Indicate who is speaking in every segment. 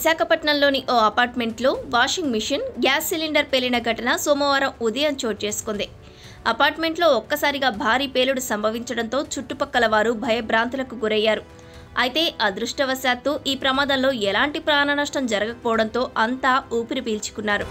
Speaker 1: విశాఖపట్నంలోని ఓ అపార్ట్మెంట్లో washing machine, gas cylinder పేలిన ఘటన సోమవారం ఉదయం చోటు చేసుకుంది. అపార్ట్మెంట్లో ఒక్కసారిగా భారీ పేలుడు సంభవించడంతో చుట్టుపక్కల వారు భయభ్రాంతులకు గురయ్యారు. అయితే అదృష్టవశాత్తు ఈ ప్రమాదంలో ఎలాంటి ప్రాణనష్టం జరగకపోవడంతో అంతా ఊపిరి పీల్చుకున్నారు.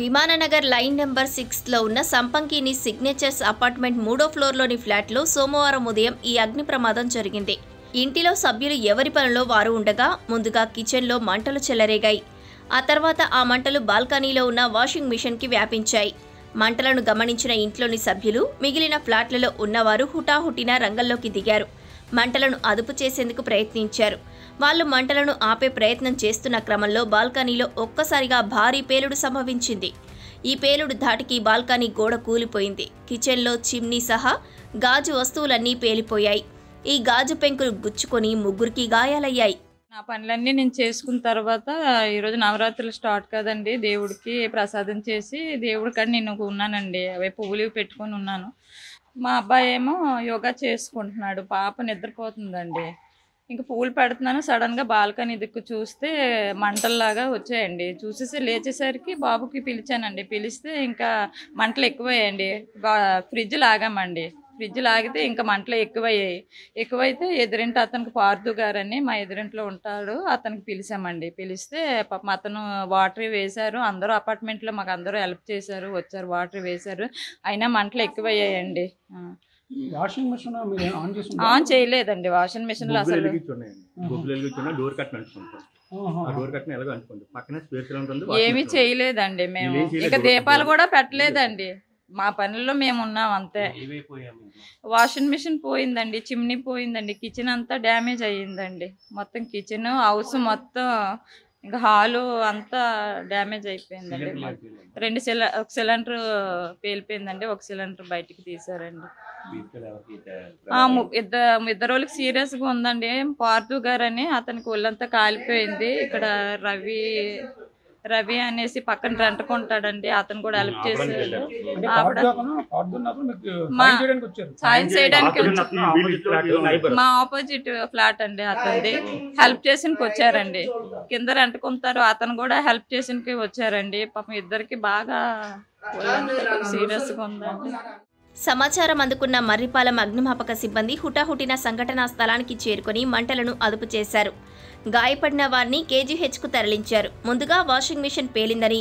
Speaker 1: విమాననగర్ లైన్ నెంబర్ 6లో ఉన్న సంపంగిని సిగ్నేచర్స్ అపార్ట్మెంట్ 3వ ఫ్లోర్లోని ఫ్లాట్లో సోమవారం ఉదయం ఈ అగ్ని ప్రమాదం జరిగింది. ఇంటిలో సభ్యులు ఎవరి పనిలో వారు ఉండగా ముందుగా కిచెన్లో మంటలు చెలరేగాయి. ఆ తర్వాత ఆ మంటలు బాల్కనీలో ఉన్న వాషింగ్ మిషన్కి వ్యాపించాయి. మంటలను గమనించిన ఇంట్లోని సభ్యులు, మిగిలిన ఫ్లాట్లలో ఉన్నవారు హుటాహుటిన రంగంలోకి దిగారు. మంటలను అదుపు చేసేందుకు ప్రయత్నించారు. వాళ్ళు మంటలను ఆపే ప్రయత్నం చేస్తున్న క్రమంలో బాల్కనీలో ఒక్కసారిగా భారీ పేలుడు సంభవించింది. ఈ పేలుడు ధాటికి బాల్కనీ గోడ కూలిపోయింది. కిచెన్లో చిమ్నీ సహా గాజు వస్తువులన్నీ పేలిపోయాయి. ఈ గాజు పెంకులు గుచ్చుకొని ముగ్గురికి గాయాలయ్యాయి.
Speaker 2: నా పనులన్నీ నేను చేసుకున్న తర్వాత ఈరోజు నవరాత్రులు స్టార్ట్ కదండి, దేవుడికి ప్రసాదం చేసి దేవుడి కాడ నేను ఉన్నానండి. అవే పువ్వులు పెట్టుకొని ఉన్నాను. మా అబ్బాయి ఏమో యోగా చేసుకుంటున్నాడు, పాప నిద్రపోతుందండి. ఇంకా పువ్వులు పెడుతున్నాను. సడన్గా బాల్కనీ దిక్కు చూస్తే మంటల్లాగా వచ్చాయండి. చూసేసి లేచేసరికి బాబుకి పిలిచానండి. పిలిస్తే ఇంకా మంటలు ఎక్కువయ్యాయండి. ఫ్రిడ్జ్ లాగామండి. ఫ్రిడ్జ్ లాగితే ఇంకా మంటలు ఎక్కువయ్యాయి. ఎక్కువైతే ఎదురింటి అతనికి పార్థు గారని మా ఎదురింట్లో ఉంటాడు, అతనికి పిలిచామండి. పిలిస్తే పాపం అతను వాటర్ వేశారు. అందరూ అపార్ట్మెంట్లో మాకు అందరూ హెల్ప్ చేశారు, వచ్చారు, వాటర్ వేశారు. అయినా మంటలు ఎక్కువయ్యాయండి.
Speaker 3: వాషింగ్ మిషన్
Speaker 2: ఆన్ చేయలేదండి. వాషింగ్ మిషన్ లో అసలు ఏమీ చేయలేదండి. మేము ఇక దీపాలు కూడా పెట్టలేదండి. మా పనుల్లో మేము ఉన్నాం అంతే. వాషింగ్ మిషన్ పోయిందండి, చిమ్నీ పోయిందండి, కిచెన్ అంతా డ్యామేజ్ అయ్యిందండి. మొత్తం కిచెన్, హౌస్ మొత్తం, ఇంకా హాలు అంతా డ్యామేజ్ అయిపోయిందండి. ఒక సిలిండర్ పేలిపోయిందండి, ఒక సిలిండర్ బయటికి తీసారండి. ఇద్దరు వాళ్ళకి సీరియస్గా ఉందండి. పార్థు గారు అని అతనికి ఒళ్ళంతా కాలిపోయింది. ఇక్కడ రవి అనేసి పక్కన రెంటుకుంటాడండి, అతను కూడా హెల్ప్ చేశాడు. సాయం చేయడానికి మా ఆపోజిట్ ఫ్లాట్ అండి అతనిది. హెల్ప్ చేసినకి వచ్చారండి. కింద రెంటుకుంటారు, అతను కూడా హెల్ప్ చేసినకి వచ్చారండి. పాపం ఇద్దరికి బాగా సీరియస్గా ఉందండి.
Speaker 1: సమాచారం అందుకున్న మర్రిపాలెం అగ్నిమాపక సిబ్బంది హుటాహుటిన సంఘటనా స్థలానికి చేరుకుని మంటలను అదుపు చేశారు. గాయపడిన వారిని కేజీహెచ్కు తరలించారు. ముందుగా వాషింగ్ మిషన్ పేలిందని,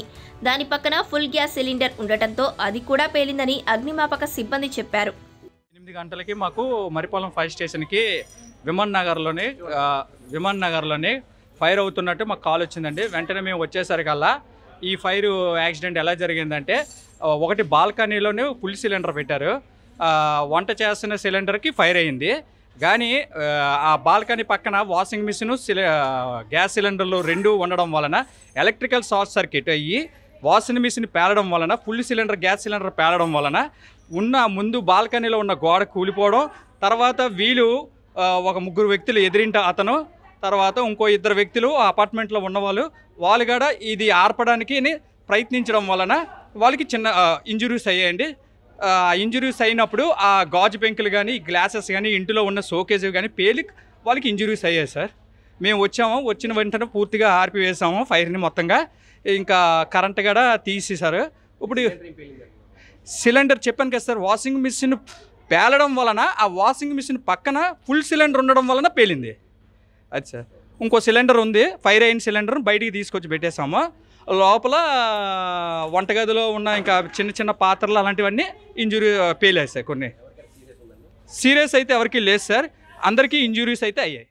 Speaker 1: దాని పక్కన ఫుల్ గ్యాస్ సిలిండర్ ఉండటంతో అది కూడా పేలిందని అగ్నిమాపక సిబ్బంది చెప్పారు.
Speaker 4: 8 గంటలకి మాకు మర్రిపాలెం ఫైర్ స్టేషన్కి విమాన్ నగర్లోనే ఫైర్ అవుతున్నట్టు మాకు కాల్ వచ్చిందండి. వెంటనే మేము వచ్చేసరికల్లా ఈ ఫైర్ యాక్సిడెంట్ ఎలా జరిగిందంటే, ఒకటి బాల్కనీలోనే ఫుల్ సిలిండర్ పెట్టారు. వంట చేస్తున్న సిలిండర్కి ఫైర్ అయింది. కానీ ఆ బాల్కనీ పక్కన వాషింగ్ మిషన్, గ్యాస్ సిలిండర్లు 2 ఉండడం వలన ఎలక్ట్రికల్ షార్ట్ సర్క్యూట్ అయ్యి వాషింగ్ మిషన్ పేలడం వలన, ఫుల్ సిలిండర్ గ్యాస్ సిలిండర్ పేలడం వలన ముందు బాల్కనీలో ఉన్న గోడ కూలిపోవడం, తర్వాత వీళ్ళు ఒక 3 వ్యక్తులు, ఎదిరింట అతను, తర్వాత ఇంకో 2 వ్యక్తులు అపార్ట్మెంట్లో ఉన్నవాళ్ళు, వాళ్ళు కూడా ఇది ఆర్పడానికి ప్రయత్నించడం వలన వాళ్ళకి చిన్న ఇంజురీస్ అయ్యాయండి. ఇంజురీస్ అయినప్పుడు ఆ గాజు పెంకులు కానీ, గ్లాసెస్ కానీ, ఇంటిలో ఉన్న షోకేజ్ కానీ పేలి వాళ్ళకి ఇంజురీస్ అయ్యాయి సార్. మేము వచ్చిన వెంటనే పూర్తిగా ఆర్పివేసాము ఫైర్ని మొత్తంగా. ఇంకా కరెంట్ కూడా తీసేశారు. ఇప్పుడు సిలిండర్ చెప్పాను కదా సార్, వాషింగ్ మిషన్ పేలడం వలన ఆ వాషింగ్ మిషన్ పక్కన ఫుల్ సిలిండర్ ఉండడం వలన పేలింది. అది సార్. ఇంకో సిలిండర్ ఉంది, ఫైర్ అయిన సిలిండర్ బయటికి తీసుకొచ్చి పెట్టేసాము. లోపల వంటగదిలో ఉన్న ఇంకా చిన్న చిన్న పాత్రలు అలాంటివన్నీ ఇంజురీ పేలాయి సార్. కొన్ని సీరియస్ అయితే ఎవరికి లేదు సార్, అందరికీ ఇంజురీస్ అయితే అయ్యాయి.